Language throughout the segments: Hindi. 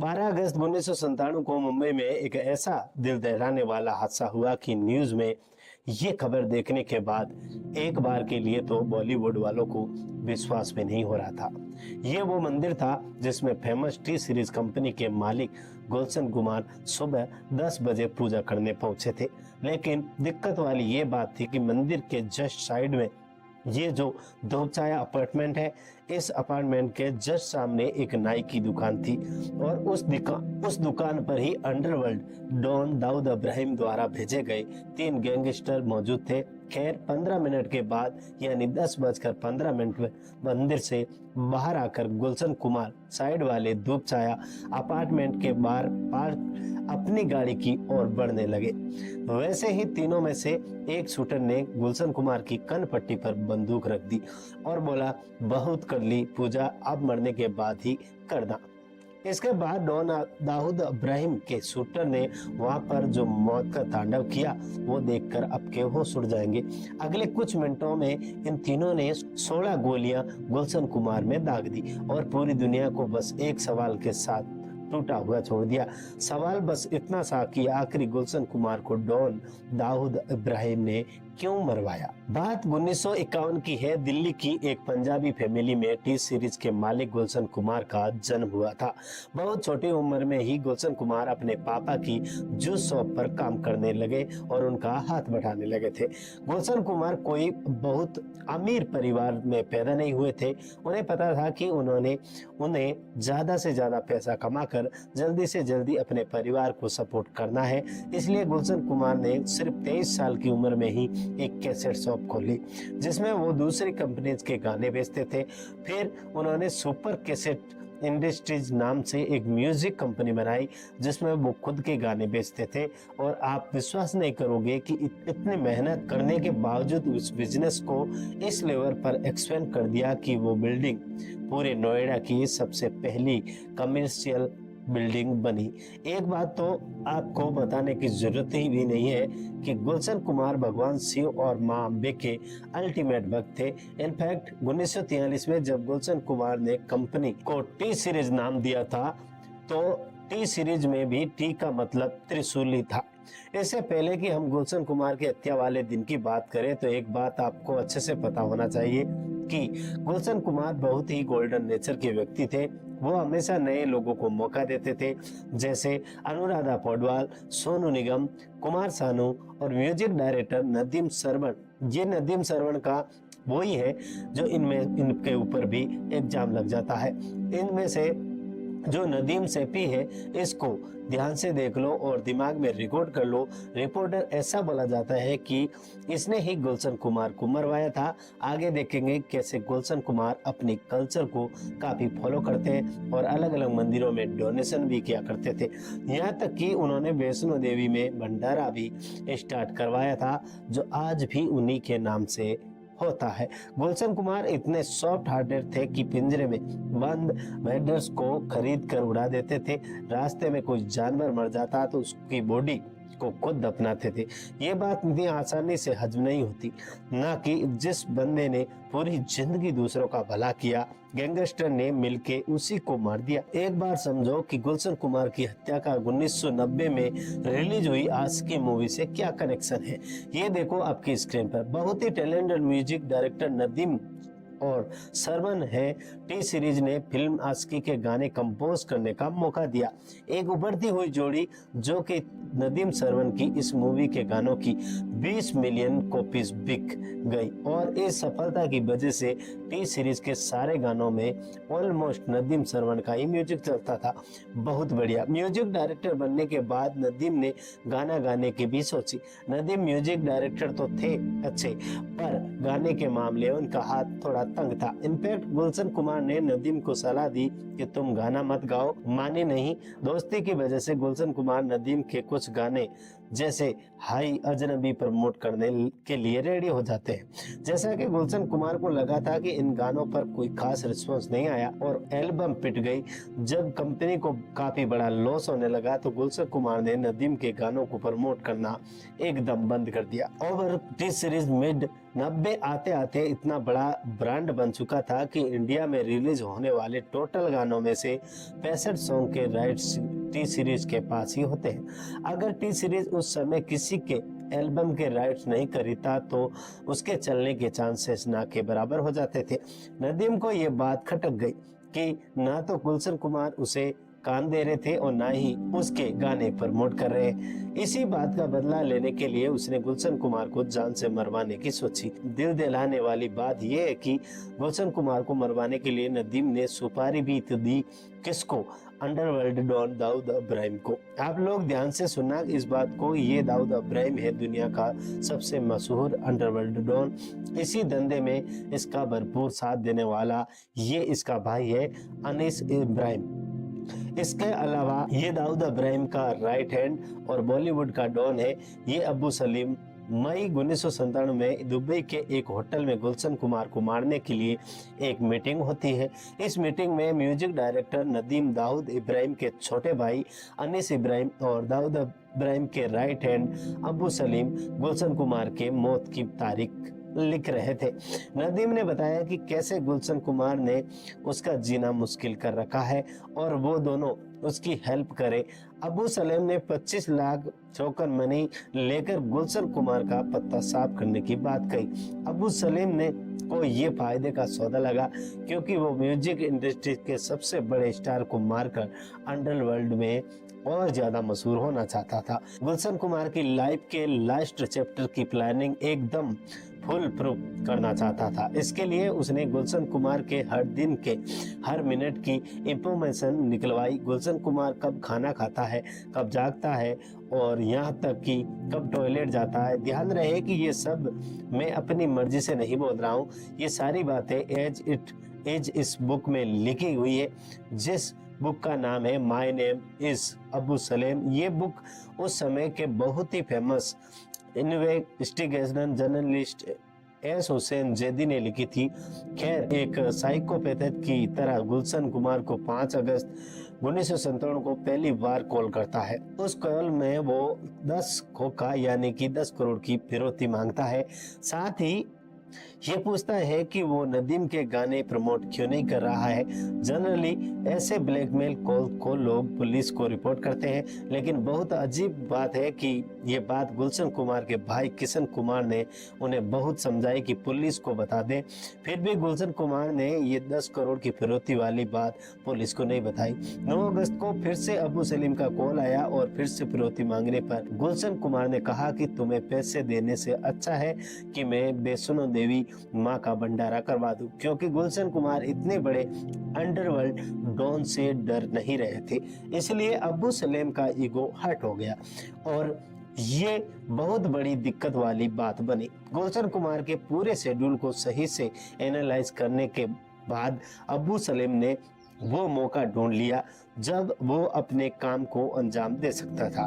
12 अगस्त 1997 को मुंबई में एक ऐसा दिल दहलाने वाला हादसा हुआ कि न्यूज में ये खबर देखने के बाद एक बार के लिए तो बॉलीवुड वालों को विश्वास में नहीं हो रहा था। ये वो मंदिर था जिसमें फेमस टी सीरीज कंपनी के मालिक गुलशन कुमार सुबह 10 बजे पूजा करने पहुंचे थे। लेकिन दिक्कत वाली ये बात थी कि मंदिर के जस्ट साइड में ये जो धूपछाया अपार्टमेंट है, इस अपार्टमेंट के जस्ट सामने एक नाई की दुकान थी और उस दुकान पर ही अंडरवर्ल्ड डॉन दाऊद इब्राहिम द्वारा भेजे गए 3 गैंगस्टर मौजूद थे। खैर 15 मिनट के बाद यानी 10:15 में मंदिर से बाहर आकर गुलशन कुमार साइड वाले धूपछाया अपार्टमेंट के बाहर पार्क अपनी गाड़ी की ओर बढ़ने लगे। वैसे ही तीनों में से एक शूटर ने गुलशन कुमार की कनपट्टी पर बंदूक रख दी और बोला, बहुत कर ली पूजा, अब मरने के बाद ही करना। इसके बाद डॉन दाऊद इब्राहिम के शूटर ने वहां पर जो मौत का तांडव किया वो देखकर अब के होश उड़ जाएंगे। अगले कुछ मिनटों में इन तीनों ने 16 गोलियां गुलशन कुमार में दाग दी और पूरी दुनिया को बस एक सवाल के साथ टूटा हुआ छोड़ दिया। सवाल बस इतना सा कि आखिरी गुलशन कुमार को डॉन दाऊद इब्राहिम ने क्यों मरवाया। बात 1951 की है। दिल्ली की एक पंजाबी फैमिली में टी सीरीज के मालिक गुलशन कुमार का जन्म हुआ था। बहुत छोटी उम्र में ही गुलशन कुमार अपने पापा की जूस शॉप पर काम करने लगे और उनका हाथ बढ़ाने लगे थे। गुलशन कुमार कोई बहुत अमीर परिवार में पैदा नहीं हुए थे। उन्हें पता था कि उन्हें ज्यादा से ज्यादा पैसा कमाकर जल्दी से जल्दी अपने परिवार को सपोर्ट करना है। इसलिए गुलशन कुमार ने सिर्फ 23 साल की उम्र में ही एक कैसेट शॉप खोली जिसमें वो दूसरी कंपनीज के गाने बेचते थे। फिर उन्होंने सुपर कैसेट इंडस्ट्रीज नाम से एक म्यूजिक कंपनी बनाई जिसमें वो खुद के गाने बेचते थे। और आप विश्वास नहीं करोगे कि इतनी मेहनत करने के बावजूद उस बिजनेस को इस लेवल पर एक्सपेंड कर दिया कि वो बिल्डिंग पूरे नोएडा की सबसे पहली कमर्शियल बिल्डिंग बनी। एक बात तो आपको बताने की जरूरत ही भी नहीं है कि गुलशन कुमार भगवान शिव और मां अम्बे के अल्टीमेट भक्त थे। इनफैक्ट 1943 में जब गुलशन कुमार ने कंपनी को टी सीरीज नाम दिया था तो टी सीरीज में भी टी का मतलब त्रिशूल ही था। इससे पहले कि हम गुलशन कुमार की हत्या वाले दिन की बात करें तो एक बात आपको अच्छे से पता होना चाहिए कि गुलशन कुमार बहुत ही गोल्डन नेचर के व्यक्ति थे। वो हमेशा नए लोगों को मौका देते थे, जैसे अनुराधा पौडवाल, सोनू निगम, कुमार सानू और म्यूजिक डायरेक्टर नदीम श्रवण। ये नदीम श्रवण का वही है जो इनके ऊपर भी एग्जाम लग जाता है। इनमें से जो नदीम सेपी है इसको ध्यान से देख लो और दिमाग में रिकॉर्ड कर लो। रिपोर्टर ऐसा बोला जाता है कि इसने ही गुलशन कुमार को मरवाया था। आगे देखेंगे कैसे गुलशन कुमार अपनी कल्चर को काफी फॉलो करते हैं और अलग अलग मंदिरों में डोनेशन भी किया करते थे। यहाँ तक कि उन्होंने वैष्णो देवी में भंडारा भी स्टार्ट करवाया था जो आज भी उन्हीं के नाम से होता है। गुलशन कुमार इतने सॉफ्ट हार्टेड थे कि पिंजरे में बंद बर्ड्स को खरीद कर उड़ा देते थे। रास्ते में कोई जानवर मर जाता तो उसकी बॉडी को खुद दफनाते थे। ये बात इतनी आसानी से हजम नहीं होती, ना कि जिस बंदे ने पूरी जिंदगी दूसरों का भला किया, गैंगस्टर ने मिलके उसी को मार दिया। एक बार समझो कि गुलशन कुमार की हत्या का 1990 में रिलीज हुई आशिकी मूवी से क्या कनेक्शन है, ये देखो आपकी स्क्रीन पर। बहुत ही टैलेंटेड म्यूजिक डायरेक्टर नदीम और सरवन है टी सीरीज ने फिल्म आशिकी के गाने कंपोज करने का मौका दिया। एक उभरती हुई जोड़ी जो कि नदीम सरवन की इस मूवी के गानों की 20 मिलियन कॉपीज बिक गई और इस सफलता की वजह से टी सीरीज के सारे गानों में ऑलमोस्ट नदीम सरवन का ही म्यूजिक चलता था। बहुत बढ़िया। म्यूजिक डायरेक्टर बनने के बाद नदीम ने गाना गाने की भी सोची। नदीम म्यूजिक डायरेक्टर तो थे अच्छे, पर गाने के मामले उनका हाथ थोड़ा तंग था। इनफैक्ट गुलशन कुमार ने नदीम को सलाह दी कि तुम गाना मत गाओ, माने नहीं। दोस्ती की वजह से गुलशन कुमार नदीम के कुछ गाने जैसे हाई अजनबी पर प्रमोट करने के लिए रेडी हो जाते हैं। जैसा कि गुलशन कुमार को लगा था कि इन गानों पर कोई खास रिस्पॉन्स नहीं आया और एल्बम पिट गई। जब कंपनी को काफी बड़ा लॉस होने लगा तो गुलशन कुमार ने नदीम के गानों को प्रमोट करना एकदम बंद कर दिया। ओवर टी सीरीज मिड 90 आते आते इतना बड़ा ब्रांड बन चुका था कि इंडिया में रिलीज होने वाले टोटल गानों में से 65 सॉन्ग के राइट्स टी सीरीज के पास ही होते हैं। अगर टी सीरीज उस समय किसी के एल्बम के राइट्स नहीं खरीदता तो उसके चलने के चांसेस ना के बराबर हो जाते थे। नदीम को ये बात खटक गई कि ना तो गुलशन कुमार उसे काम दे रहे थे और ना ही उसके गाने प्रमोट कर रहे। इसी बात का बदला लेने के लिए उसने गुलशन कुमार को जान से मरवाने की सोची। दिल दहलाने वाली बात यह है कि गुलशन कुमार को मरवाने के लिए नदीम ने सुपारी भी तो दी। किसको? अंडरवर्ल्ड डॉन दाऊद इब्राहिम को। आप लोग ध्यान से सुनना इस बात को, ये दाऊद इब्राहिम है दुनिया का सबसे मशहूर अंडरवर्ल्ड डॉन। इसी धंधे में इसका भरपूर साथ देने वाला ये इसका भाई है अनीस इब्राहिम। इसके अलावा ये दाऊद इब्राहिम का राइट हैंड और बॉलीवुड का डॉन है ये अबू सलीम। मई 1997 में दुबई के एक होटल में गुलशन कुमार को मारने के लिए एक मीटिंग होती है। इस मीटिंग में म्यूजिक डायरेक्टर नदीम दाऊद इब्राहिम के छोटे भाई अनीस इब्राहिम और दाऊद इब्राहिम के राइट हैंड अबू सलीम गुलशन कुमार के मौत की तारीख लिख रहे थे। नदीम ने बताया कि कैसे गुलशन कुमार ने उसका जीना मुश्किल कर रखा है और वो दोनों उसकी हेल्प करे। अबू सलेम ने 25 लाख टोकन मनी लेकर गुलशन कुमार का पत्ता साफ करने की बात कही। अबू सलीम ने को ये फायदे का सौदा लगा क्योंकि वो म्यूजिक इंडस्ट्री के सबसे बड़े स्टार को मारकर अंडरवर्ल्ड में और ज्यादा मशहूर होना चाहता था। गुलशन कुमार की लाइफ के लास्ट चैप्टर की प्लानिंग एकदम फुल प्रूफ करना चाहता था। इसके लिए उसने गुलशन कुमार के हर दिन के हर मिनट की इंफॉर्मेशन निकलवाई। गुलशन कुमार कब खाना खाता है, कब जागता है और यहाँ तक कि कब टॉयलेट जाता है। ध्यान रहे कि ये सब मैं अपनी मर्जी से नहीं बोल रहा हूँ, ये सारी बातें एज इस बुक में लिखी हुई है जिस बुक का नाम है my name is Abu Salem. ये बुक उस समय के बहुत ही famous investigation journalist S Hussain Zaidi ने लिखी थी। खैर, एक साइकोपैथ की तरह गुलशन कुमार को 5 अगस्त 1997 को पहली बार कॉल करता है। उस कॉल में वो 10 खोखा यानी कि 10 करोड़ की फिरौती मांगता है। साथ ही ये पूछता है कि वो नदीम के गाने प्रमोट क्यों नहीं कर रहा है। जनरली ऐसे ब्लैकमेल कॉल को लोग पुलिस को रिपोर्ट करते हैं, लेकिन बहुत अजीब बात है कि ये बात गुलशन कुमार के भाई किशन कुमार ने उन्हें बहुत समझाई कि पुलिस को बता दें। फिर भी गुलशन कुमार ने ये 10 करोड़ की फिरौती वाली बात पुलिस को नहीं बताई। 9 अगस्त को फिर से अबू सलीम का कॉल आया और फिर से फिरौती मांगने पर गुलशन कुमार ने कहा कि तुम्हें पैसे देने से अच्छा है कि मैं वैष्णो देवी माँ का भंडारा करवा दूं, क्योंकि गुलशन कुमार इतने बड़े अंडरवर्ल्ड डॉन से डर नहीं रहे थे। इसलिए अबू सलेम का ईगो हर्ट हो गया और ये बहुत बड़ी दिक्कत वाली बात बनी। गुलशन कुमार के पूरे शेड्यूल को सही से एनालाइज करने के बाद अबू सलेम ने वो मौका ढूंढ लिया जब वो अपने काम को अंजाम दे सकता था।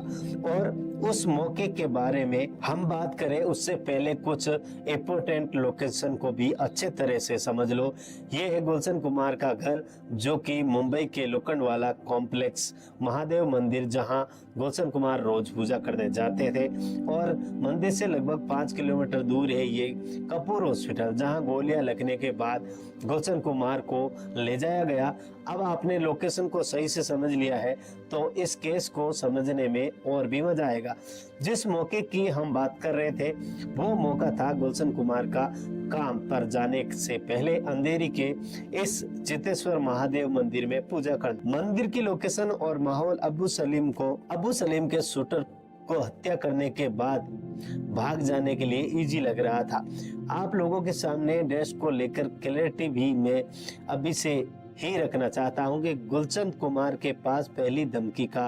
और उस मौके के बारे में हम बात करें उससे पहले कुछ इम्पोर्टेंट लोकेशन को भी अच्छे तरह से समझ लो। ये है गुलशन कुमार का घर जो कि मुंबई के लोखंडवाला कॉम्प्लेक्स महादेव मंदिर, जहां गुलशन कुमार रोज पूजा करने जाते थे। और मंदिर से लगभग 5 किलोमीटर दूर है ये कपूर हॉस्पिटल, जहां गोलियां लगने के बाद गुलशन कुमार को ले जाया गया। अब आपने लोकेशन को सही से समझ लिया है तो इस केस को समझने में और भी मजा आएगा। जिस मौके की हम बात कर रहे थे वो मौका था गुलशन कुमार का काम पर जाने से पहले अंधेरी के इस चितेश्वर महादेव मंदिर में पूजा करना। मंदिर की लोकेशन और माहौल अबू सलीम के शूटर को हत्या करने के बाद भाग जाने के लिए इजी लग रहा था। आप लोगों के सामने ड्रेस को लेकर क्लैरिटी भी मैं अभी से ही रखना चाहता हूं कि गुलशन कुमार के पास पहली धमकी का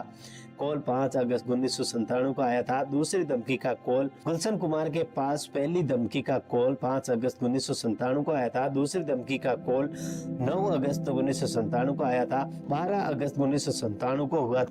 कॉल 5 अगस्त 1997 को आया था। दूसरी धमकी का कॉल गुलशन कुमार के पास पहली धमकी का कॉल 5 अगस्त 1997 को आया था। दूसरी धमकी का कॉल 9 अगस्त 1997 को आया था। 12 अगस्त 1997 को हुआ।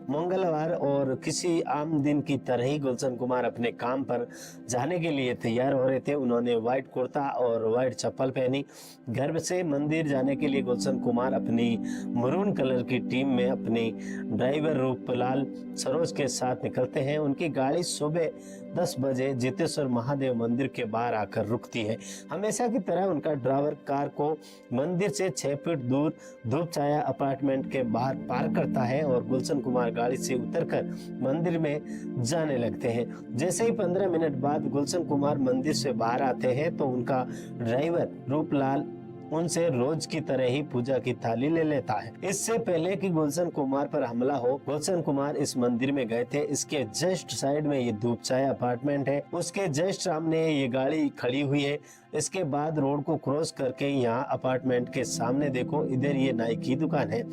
मंगलवार और किसी आम दिन की तरह ही गुलशन कुमार अपने काम पर जाने के लिए तैयार हो रहे थे। उन्होंने व्हाइट कुर्ता और व्हाइट चप्पल पहनी। घर से मंदिर जाने के लिए गुलशन कुमार अपनी मरून कलर की टीम में अपने ड्राइवर रूपलाल सरोज के साथ निकलते हैं। उनकी गाड़ी सुबह 10 बजे जितेश्वर महादेव मंदिर के बाहर आकर रुकती है। हमेशा की तरह उनका ड्राइवर कार को मंदिर से 6 फीट दूर धूप छाया अपार्टमेंट के बाहर पार्क करता है और गुलशन कुमार गाड़ी से उतरकर मंदिर में जाने लगते हैं। जैसे ही 15 मिनट बाद गुलशन कुमार मंदिर से बाहर आते हैं तो उनका ड्राइवर रूपलाल उनसे रोज की तरह ही पूजा की थाली ले लेता है। इससे पहले कि गुलशन कुमार पर हमला हो, गुलशन कुमार इस मंदिर में गए थे। इसके जस्ट साइड में ये धूप छाया अपार्टमेंट है, उसके जस्ट सामने ये गाड़ी खड़ी हुई है। इसके बाद रोड को क्रॉस करके यहाँ अपार्टमेंट के सामने देखो, इधर ये नाई की दुकान है,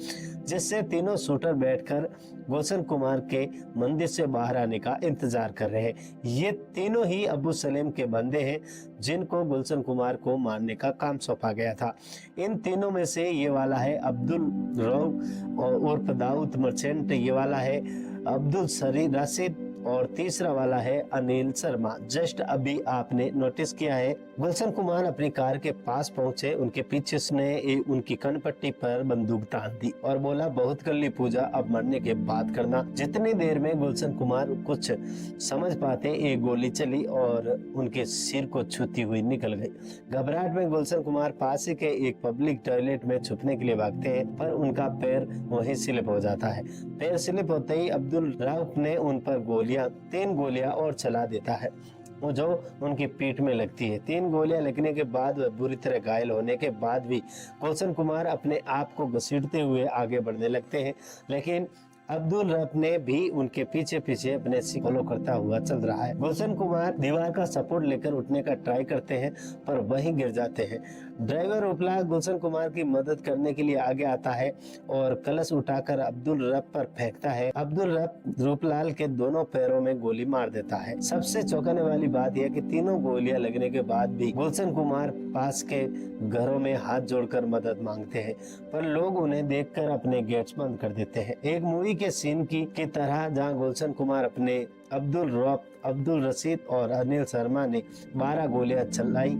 जिससे तीनों शूटर बैठकर गुलशन कुमार के मंदिर से बाहर आने का इंतजार कर रहे हैं। ये तीनों ही अबू सलेम के बंदे हैं जिनको गुलशन कुमार को मारने का काम सौंपा गया था। इन तीनों में से ये वाला है अब्दुल रऊफ और उर्फ दाऊद मर्चेंट, ये वाला है अब्दुल सरी राशिद और तीसरा वाला है अनिल शर्मा। जस्ट अभी आपने नोटिस किया है गुलशन कुमार अपनी कार के पास पहुंचे, उनके पीछे उसने उनकी कनपट्टी पर बंदूक तान दी और बोला बहुत कर ली पूजा, अब मरने के बाद करना। जितनी देर में गुलशन कुमार कुछ समझ पाते एक गोली चली और उनके सिर को छूती हुई निकल गई। घबराहट में गुलशन कुमार पास ही के एक पब्लिक टॉयलेट में छुपने के लिए भागते हैं, पर उनका पैर वहीं स्लिप हो जाता है। पैर स्लिप होते ही अब्दुल रऊफ ने उन पर 3 गोलियां और चला देता है, वो जो उनकी पीठ में लगती है। 3 गोलियां लगने के बाद वह बुरी तरह घायल होने के बाद भी गुलशन कुमार अपने आप को घसीटते हुए आगे बढ़ने लगते हैं, लेकिन अब्दुल रऊफ ने भी उनके पीछे पीछे अपने फॉलो करता हुआ चल रहा है। गुलशन कुमार दीवार का सपोर्ट लेकर उठने का ट्राई करते हैं, पर वहीं गिर जाते हैं। ड्राइवर रूपलाल गुलशन कुमार की मदद करने के लिए आगे आता है और कलश उठाकर अब्दुल रऊफ पर फेंकता है। अब्दुल रऊफ रूपलाल के दोनों पैरों में गोली मार देता है। सबसे चौंकाने वाली बात यह कि तीनों गोलियां लगने के बाद भी गुलशन कुमार पास के घरों में हाथ जोड़कर मदद मांगते हैं, पर लोग उन्हें देखकर अपने गेट्स बंद कर देते हैं। एक मूवी के सीन की तरह जहां गुलशन कुमार अपने अब्दुल रऊफ, अब्दुल रशीद और अनिल शर्मा ने 12 गोलियां चलाई,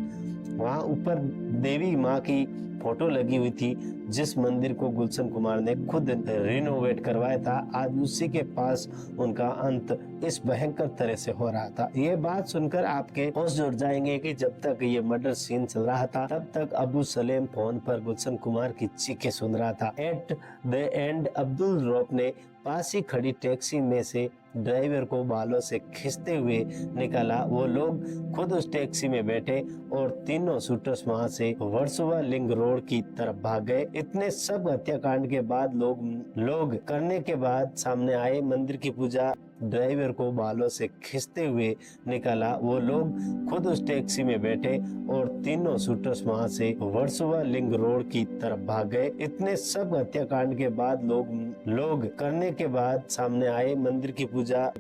वहां ऊपर देवी माँ की फोटो लगी हुई थी, जिस मंदिर को गुलशन कुमार ने खुद रिनोवेट करवाया था। आज उसी के पास उनका अंत इस भयंकर तरह से हो रहा था। ये बात सुनकर आपके होश जुड़ जाएंगे कि जब तक ये मर्डर सीन चल रहा था तब तक अबू सलेम फोन पर गुलशन कुमार की चीखें सुन रहा था। At the end Abdul Rauf ने पास ही खड़ी टैक्सी में से ड्राइवर को बालों से खींचते हुए निकाला। वो लोग खुद उस टैक्सी में बैठे और तीनों शूटर्स वहां से वर्सोवा लिंक रोड की तरफ भाग गए। इतने सब हत्याकांड के बाद लोग करने के बाद सामने आए। मंदिर की पूजा ड्राइवर को बालों से खींचते हुए निकाला। वो लोग खुद उस टैक्सी में बैठे और तीनों शूटर्स वहां से वर्सोवा लिंक रोड की तरफ भाग गए। इतने सब हत्याकांड के बाद लोग करने के बाद सामने आए। मंदिर की पूजा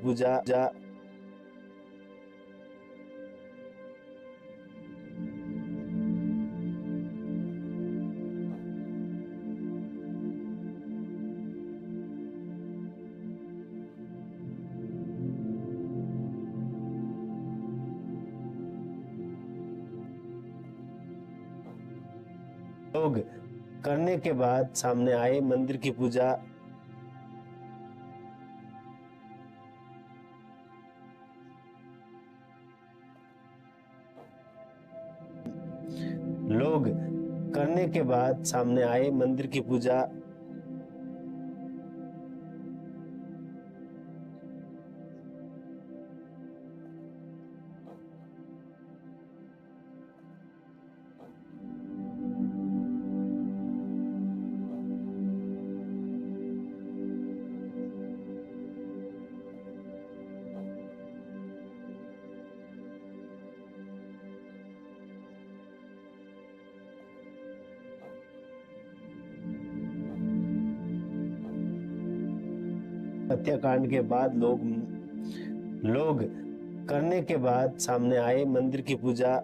लोग करने के बाद सामने आए। मंदिर की पूजा लोग करने के बाद सामने आए। मंदिर की पूजा हत्याकांड के बाद लोग करने के बाद सामने आए मंदिर की पूजा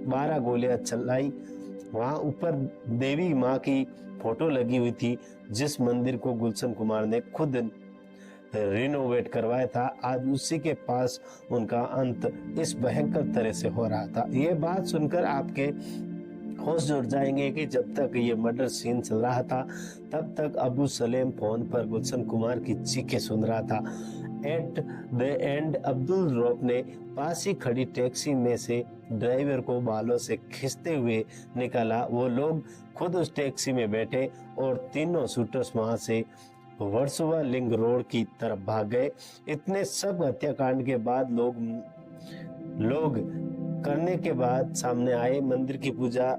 बारह गोलियां चलाई। वहां ऊपर देवी माँ की फोटो लगी हुई थी, जिस मंदिर को गुलशन कुमार ने खुद रिनोवेट करवाया था। आज उसी के पास उनका अंत इस भयंकर तरह से हो रहा था। ये बात सुनकर आपके होश जुड़ जाएंगे कि जब तक ये मर्डर सीन चल रहा था, तब तक अबू सलेम फोन पर गुलशन कुमार की चीखें सुन रहा था। At the end Abdul Rauf ने पास ही खड़ी टैक्सी में से ड्राइवर को बालों से खींचते हुए निकाला। वो लोग खुद उस टैक्सी में बैठे और तीनों शूटर्स वहां से वर्सोवा लिंक रोड की तरफ भाग गए। इतने सब हत्याकांड के बाद लोग करने के बाद सामने आए मंदिर की पूजा